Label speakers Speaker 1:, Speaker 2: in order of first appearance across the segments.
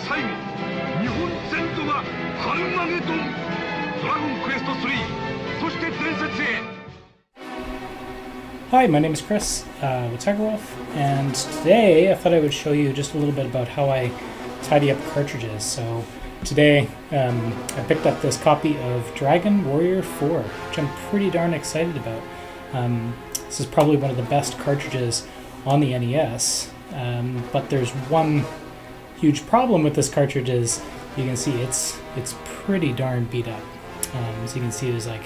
Speaker 1: 最後、日本全土がハルマゲドン、ドラゴンクエスト3、そして伝説へ。
Speaker 2: Hi, my name is Chris with Tigerwolf, and today I thought I would show you just a little bit about how I tidy up cartridges. So today I picked up this copy of Dragon Warrior 4, which I'm pretty darn excited about. This is probably one of the best cartridges on the NES, but there's one huge problem with this cartridge is you can see it's pretty darn beat up. So you can see there's like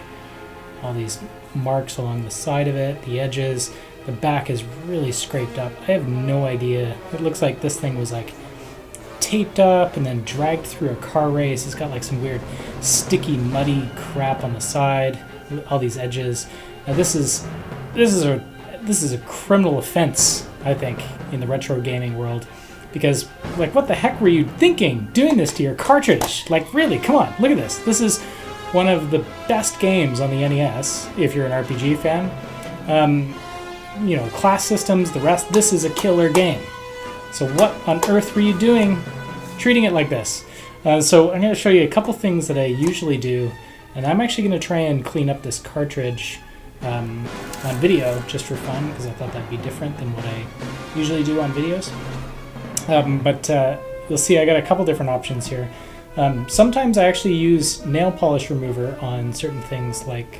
Speaker 2: all these marks along the side of it, the edges, the back is really scraped up. I have no idea. It looks like this thing was like taped up and then dragged through a car race. It's got like some weird sticky, muddy crap on the side, all these edges. Now this is a criminal offense, I think, in the retro gaming world, because like what the heck were you thinking doing this to your cartridge? Like really, come on, look at this. This is one of the best games on the NES, if you're an RPG fan. You know, class systems, the rest, this is a killer game. So what on earth were you doing treating it like this? So I'm going to show you a couple things that I usually do, and I'm actually going to try and clean up this cartridge on video just for fun, because I thought that'd be different than what I usually do on videos. But you'll see I got a couple different options here. Sometimes I actually use nail polish remover on certain things like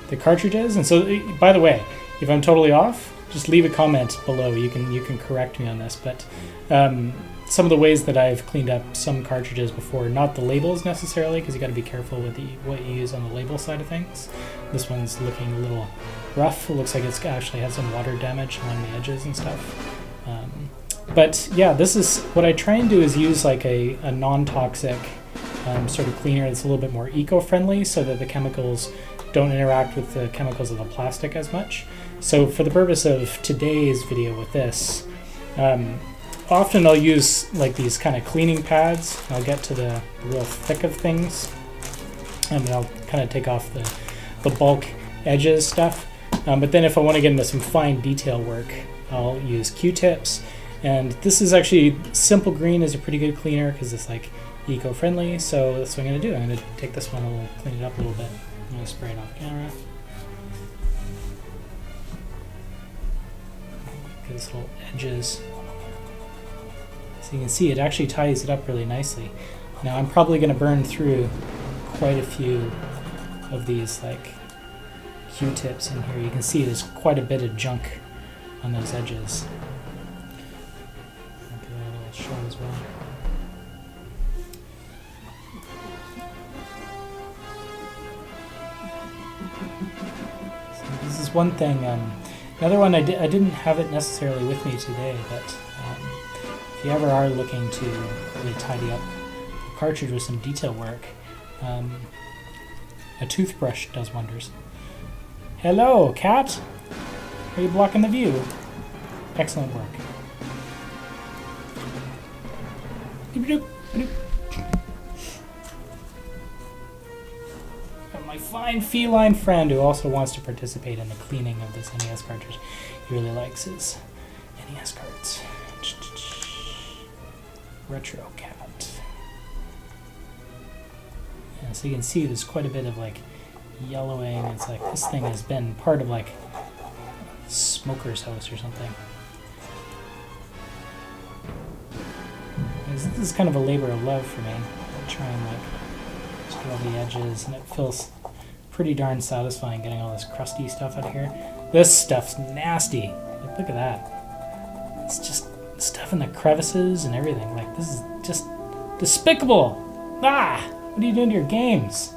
Speaker 2: the cartridges. And so, by the way, if I'm totally off, just leave a comment below. You can correct me on this. But some of the ways that I've cleaned up some cartridges before, not the labels necessarily, because you got to be careful with what you use on the label side of things. This one's looking a little rough. It looks like it's actually had some water damage along the edges and stuff. But yeah, this is what I try and do is use like a non-toxic sort of cleaner that's a little bit more eco-friendly so that the chemicals don't interact with the chemicals of the plastic as much. So for the purpose of today's video with this, often I'll use like these kind of cleaning pads. I'll get to the real thick of things and I'll kind of take off the bulk edges stuff. But then if I want to get into some fine detail work, I'll use Q-tips. And this is actually, Simple Green is a pretty good cleaner because it's like eco-friendly, so that's what I'm going to do. I'm going to take this one, I'll clean it up a little bit. I'm going to spray it off camera. Get these little edges. So you can see it actually ties it up really nicely. Now I'm probably going to burn through quite a few of these like Q-tips in here. You can see there's quite a bit of junk on those edges. Show as well. So this is one thing. Another one I didn't have it necessarily with me today, but if you ever are looking to really tidy up the cartridge with some detail work, a toothbrush does wonders. Hello, cat. Are you blocking the view? Excellent work. Got my fine feline friend who also wants to participate in the cleaning of this NES cartridge. He really likes his NES cards. Retro cat. Yeah, so you can see there's quite a bit of like yellowing. It's like this thing has been part of like a smoker's house or something. This is kind of a labor of love for me. I try and like just get all the edges, and it feels pretty darn satisfying getting all this crusty stuff out of here. This stuff's nasty. Like, look at that. It's just stuff in the crevices and everything. Like, this is just despicable. Ah! What are you doing to your games?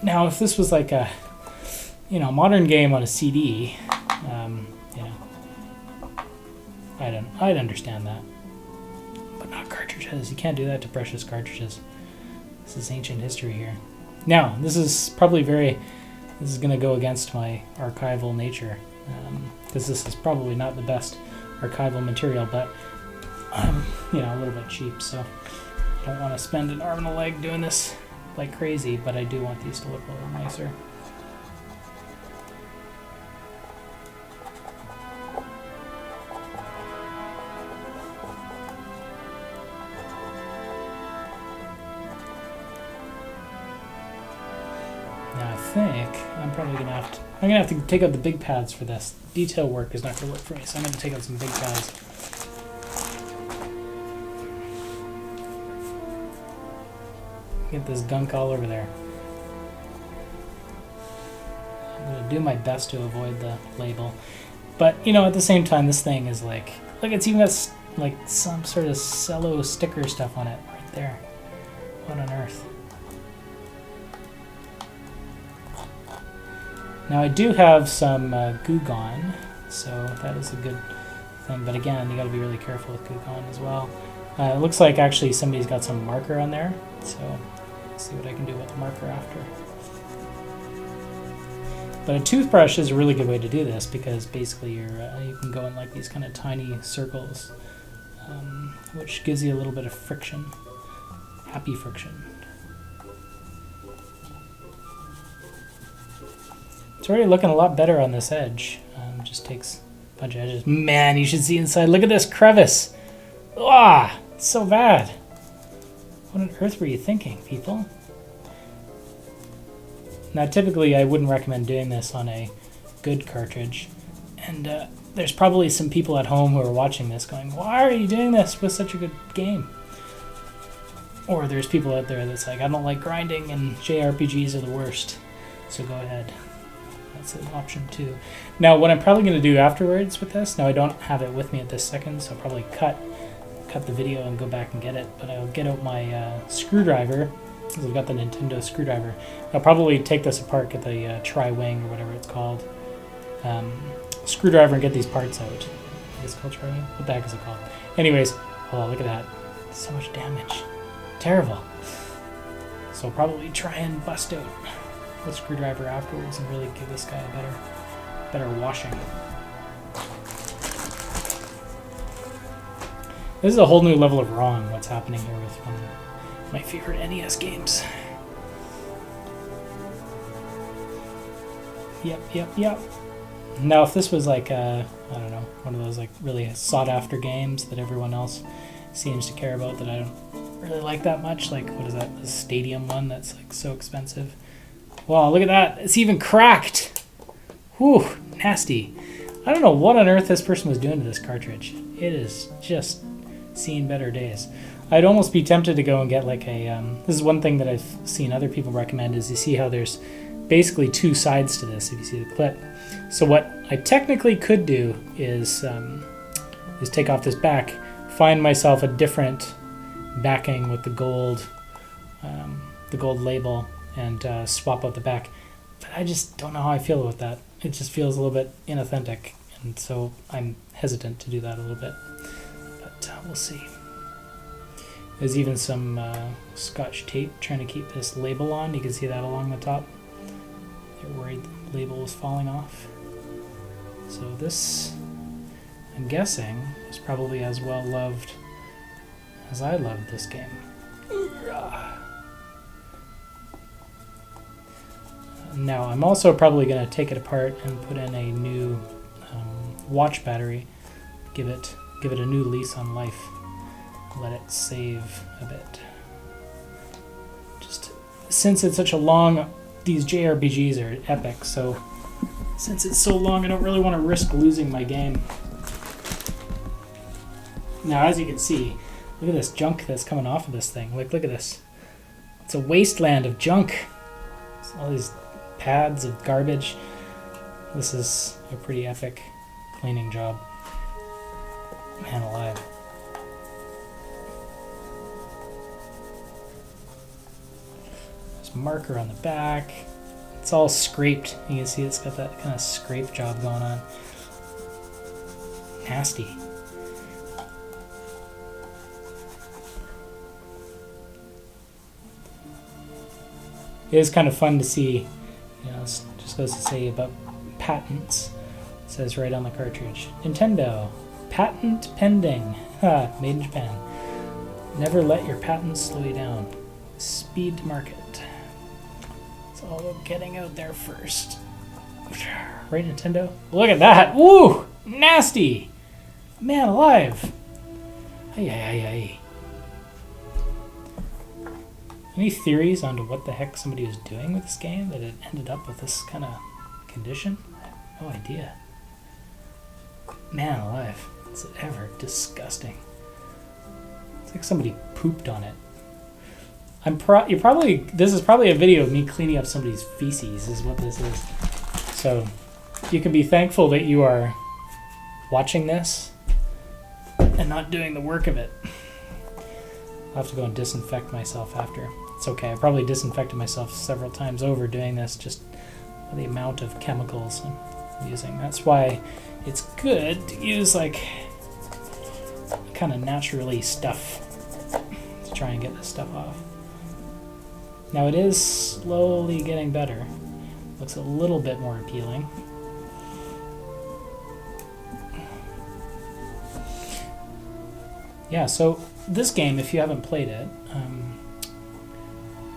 Speaker 2: Now, if this was like a, you know, modern game on a CD, you know, I'd understand that. But not cartridges. You can't do that to precious cartridges. This is ancient history here. Now, this is probably this is going to go against my archival nature, because this is probably not the best archival material, but I'm, you know, a little bit cheap, so I don't want to spend an arm and a leg doing this like crazy, but I do want these to look a little nicer. think I'm probably gonna have to. I'm gonna have to take out the big pads for this. Detail work is not gonna work for me, so I'm gonna take out some big pads. Get this gunk all over there. I'm gonna do my best to avoid the label, but you know, at the same time, this thing is like, look, it's even got like some sort of cello sticker stuff on it right there. What on earth? Now I do have some Goo Gone, so that is a good thing. But again, you got to be really careful with Goo Gone as well. It looks like actually somebody's got some marker on there, so let's see what I can do with the marker after. But a toothbrush is a really good way to do this because basically you can go in like these kind of tiny circles, which gives you a little bit of friction, happy friction. It's already looking a lot better on this edge. Just takes a bunch of edges. Man, you should see inside. Look at this crevice. Ah, it's so bad. What on earth were you thinking, people? Now, typically, I wouldn't recommend doing this on a good cartridge. And there's probably some people at home who are watching this going, why are you doing this with such a good game? Or there's people out there that's like, I don't like grinding and JRPGs are the worst. So go ahead. That's an option too. Now, what I'm probably going to do afterwards with this, now I don't have it with me at this second, so I'll probably cut the video and go back and get it, but I'll get out my screwdriver, because I've got the Nintendo screwdriver. I'll probably take this apart, get the tri-wing or whatever it's called, screwdriver, and get these parts out. I think it's called tri-wing? What the heck is it called? Anyways, oh, look at that. So much damage. Terrible. So I'll probably try and bust out the screwdriver afterwards and really give this guy a better washing. This is a whole new level of wrong, what's happening here with one of my favorite NES games. Yep. Now, if this was like, I don't know, one of those like really sought-after games that everyone else seems to care about that I don't really like that much, like, what is that, the Stadium one that's like so expensive. Wow, look at that. It's even cracked. Whew, nasty. I don't know what on earth this person was doing to this cartridge. It is just seen better days. I'd almost be tempted to go and get like a... this is one thing that I've seen other people recommend, is you see how there's basically two sides to this, if you see the clip. So what I technically could do is take off this back, find myself a different backing with the gold label, and swap out the back. But I just don't know how I feel about that. It just feels a little bit inauthentic, and so I'm hesitant to do that a little bit. But we'll see. There's even some Scotch tape trying to keep this label on. You can see that along the top. They're worried the label is falling off. So this, I'm guessing, is probably as well loved as I loved this game. Now, I'm also probably going to take it apart and put in a new watch battery, give it a new lease on life, let it save a bit. Just since it's such a long, these JRPGs are epic, so since it's so long, I don't really want to risk losing my game. Now, as you can see, look at this junk that's coming off of this thing. Like, look at this. It's a wasteland of junk. It's all these pads of garbage. This is a pretty epic cleaning job. Man alive. There's marker on the back. It's all scraped. You can see it's got that kind of scrape job going on. Nasty. It is kind of fun to see. You know, it just goes to say about patents. It says right on the cartridge, Nintendo, patent pending. Ha, made in Japan. Never let your patents slow you down. Speed to market. It's all about getting out there first. Right, Nintendo? Look at that! Woo! Nasty! Man alive! Ay. I'm Any theories onto what the heck somebody was doing with this game that it ended up with this kind of condition? I have no idea. Man alive, is it ever disgusting. It's like somebody pooped on it. This is probably a video of me cleaning up somebody's feces is what this is. So you can be thankful that you are watching this and not doing the work of it. I'll have to go and disinfect myself after. It's okay. I probably disinfected myself several times over doing this, just the amount of chemicals I'm using. That's why it's good to use like kind of naturally stuff to try and get this stuff off. Now it is slowly getting better. Looks a little bit more appealing. Yeah, so this game, if you haven't played it,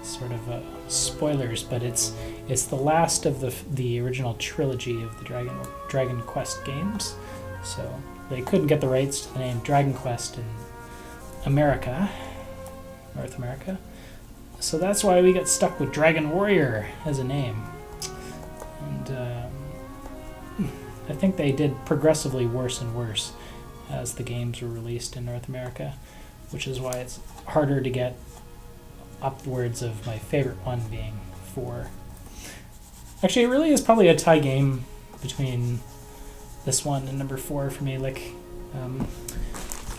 Speaker 2: sort of spoilers, but it's the last of the original trilogy of the Dragon Quest games. So they couldn't get the rights to the name Dragon Quest in America, North America. So that's why we got stuck with Dragon Warrior as a name. And I think they did progressively worse and worse as the games were released in North America, which is why it's harder to get upwards of my favorite one being 4. Actually, it really is probably a tie game between this one and number 4 for me. Like,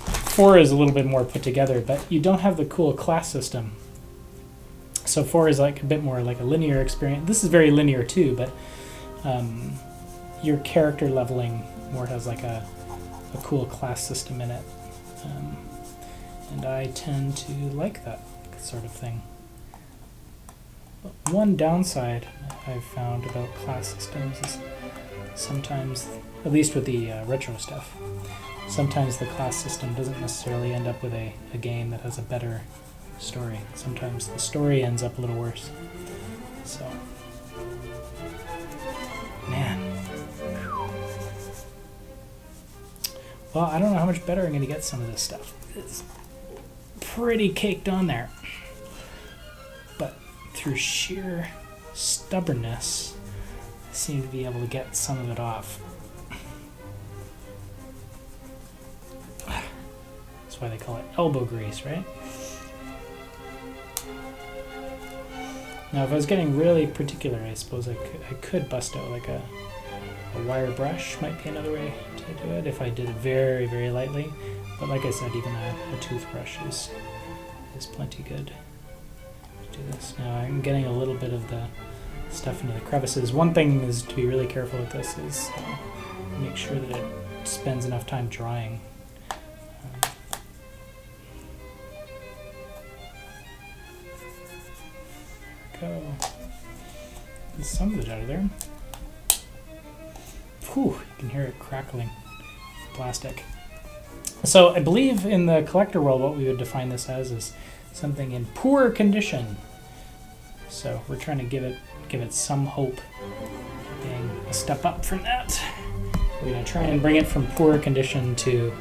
Speaker 2: 4 is a little bit more put together, but you don't have the cool class system. So 4 is like a bit more like a linear experience. This is very linear too, but your character leveling more has like a cool class system in it. And I tend to like that sort of thing. But one downside I've found about class systems is sometimes, at least with the retro stuff, sometimes the class system doesn't necessarily end up with a game that has a better story. Sometimes the story ends up a little worse. So, man. Well, I don't know how much better I'm going to get some of this stuff. It's pretty caked on there. But through sheer stubbornness, I seem to be able to get some of it off. That's why they call it elbow grease, right? Now, if I was getting really particular, I suppose I could bust out like a wire brush might be another way to do it if I did it very, very lightly. But like I said, even a toothbrush is plenty good to do this. Now I'm getting a little bit of the stuff into the crevices. One thing is to be really careful with this is make sure that it spends enough time drying. There we go. Get some of it out of there. Whew, you can hear it crackling. Plastic. So I believe in the collector world what we would define this as is something in poor condition. So we're trying to give it some hope being a step up from that. We're going to try and bring it from poor condition to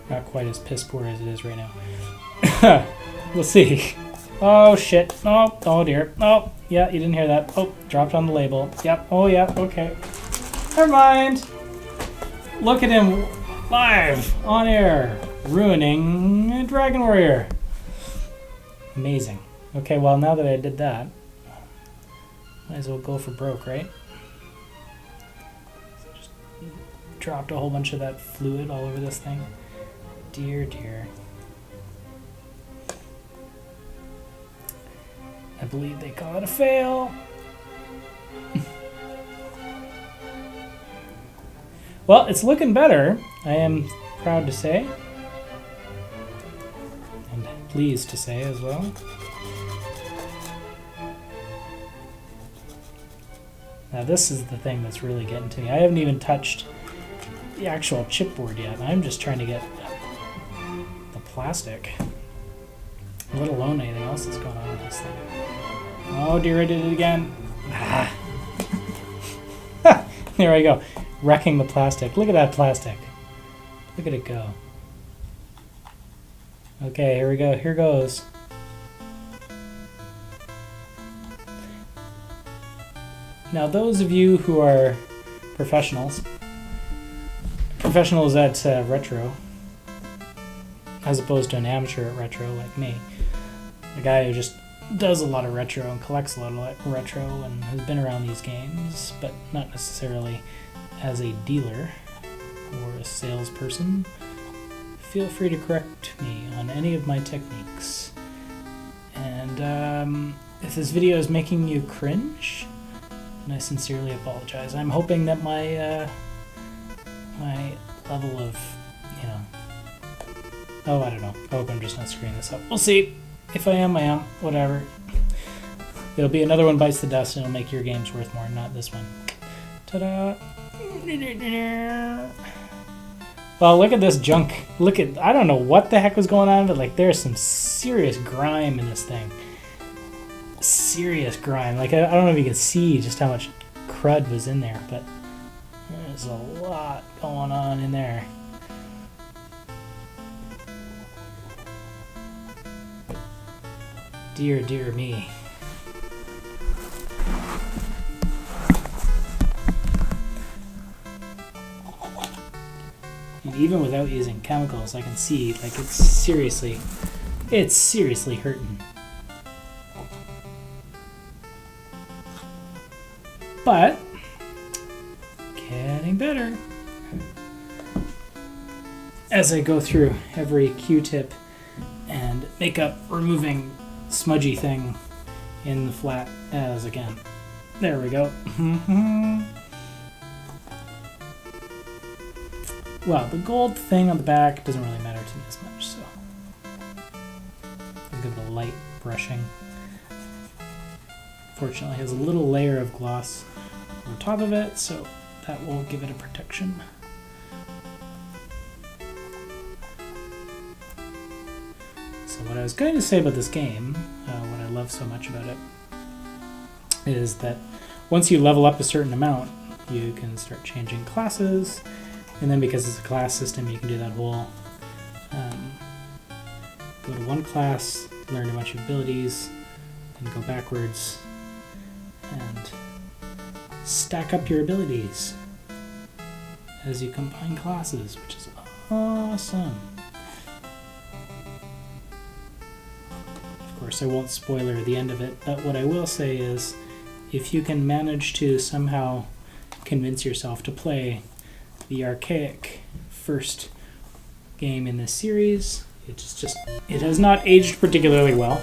Speaker 2: not quite as piss poor as it is right now. We'll see. Oh shit. Oh dear. Oh, yeah, you didn't hear that. Oh, dropped on the label. Yep. Oh yeah, okay. Never mind. Look at him live on air ruining Dragon Warrior. Amazing. Okay, well now that I did that, might as well go for broke, right? Just dropped a whole bunch of that fluid all over this thing. Dear, dear. I believe they call it a fail. Well, it's looking better, I am proud to say. And pleased to say as well. Now this is the thing that's really getting to me. I haven't even touched the actual chipboard yet. I'm just trying to get the plastic, let alone anything else that's going on with this thing. Oh dear, I did it again. There I go. Wrecking the plastic. Look at that plastic. Look at it go. Okay, here we go. Here goes. Now those of you who are professionals at retro, as opposed to an amateur at retro like me, a guy who just does a lot of retro and collects a lot of retro and has been around these games, but not necessarily as a dealer or a salesperson, feel free to correct me on any of my techniques. And if this video is making you cringe, then I sincerely apologize. I'm hoping that my my level of, oh, I don't know. I hope I'm just not screwing this up. We'll see. If I am, I am. Whatever. There'll be another one bites the dust and it'll make your games worth more, not this one. Ta-da! Well, look at this junk. I don't know what the heck was going on, but like there's some serious grime in this thing. Serious grime. Like I don't know if you can see just how much crud was in there, but there's a lot going on in there. Dear, dear me. And even without using chemicals, I can see like it's seriously hurting. But getting better as I go through every Q-tip and makeup removing smudgy thing in the flat as again. There we go. Well, the gold thing on the back doesn't really matter to me as much, so I'll give it a light brushing. Fortunately, it has a little layer of gloss on top of it, so that will give it a protection. So what I was going to say about this game, what I love so much about it, is that once you level up a certain amount, you can start changing classes, and then because it's a class system, you can do that whole go to one class, learn a bunch of abilities, then go backwards, and stack up your abilities as you combine classes, which is awesome. Of course, I won't spoiler the end of it, but what I will say is if you can manage to somehow convince yourself to play the archaic first game in this series, it has not aged particularly well.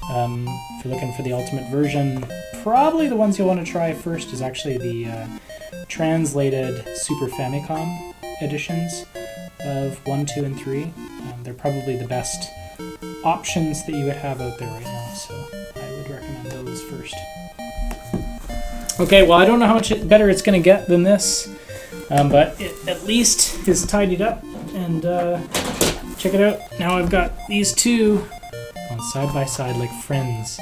Speaker 2: If you're looking for the ultimate version, probably the ones you'll want to try first is actually the translated Super Famicom editions of 1, 2, and 3. They're probably the best options that you would have out there right now, so I would recommend those first. Okay, well, I don't know how much better it's going to get than this, but it at least is tidied up, and check it out. Now I've got these two on side by side like friends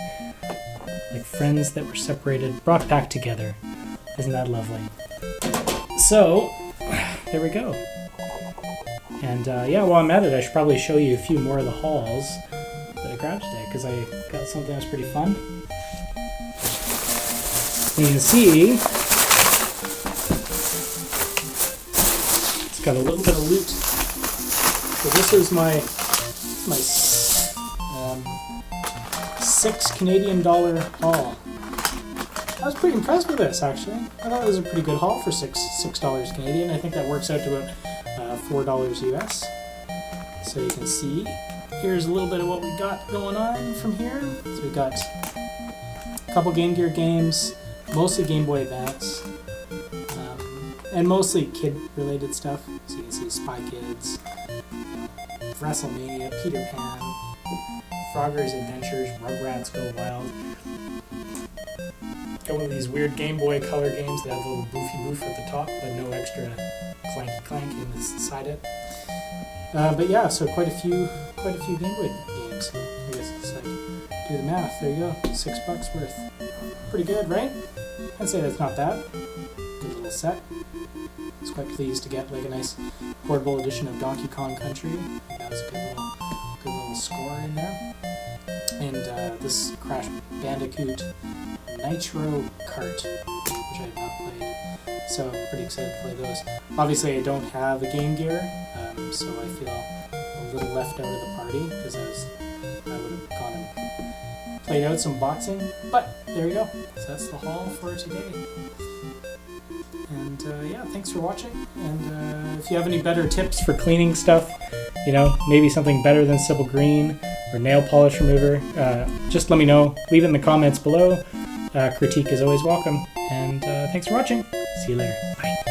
Speaker 2: that were separated, brought back together. Isn't that lovely? So, there we go. And yeah, while I'm at it, I should probably show you a few more of the hauls that I grabbed today, because I got something that's pretty fun. You can see it's got a little bit of loot. So this is my $6 Canadian haul. I was pretty impressed with this, actually. I thought it was a pretty good haul for $6 Canadian. I think that works out to about $4 US. So you can see, here's a little bit of what we got going on from here. So we got a couple Game Gear games, mostly Game Boy Advance, and mostly kid-related stuff. So you can see Spy Kids, WrestleMania, Peter Pan, Frogger's Adventures, Rugrats Go Wild. Got one of these weird Game Boy Color games that have a little boofy boof at the top, but no extra clanky clank inside it. But yeah, so quite a few Game Boy games. I guess it's like, do the math. There you go, $6 worth. Pretty good, right? I'd say that's not bad. Good little set. I was quite pleased to get like a nice portable edition of Donkey Kong Country. That was a good little score in there. And this Crash Bandicoot Nitro Kart which I have not played. So I'm pretty excited to play those. Obviously, I don't have a Game Gear, so I feel a little left out of the party because I would have gone and played out some boxing. But there you go. So that's the haul for today. And yeah, thanks for watching. And if you have any better tips for cleaning stuff, you know, maybe something better than Sybil Green or nail polish remover, just let me know. Leave it in the comments below. Critique is always welcome. And thanks for watching. See you later. Bye.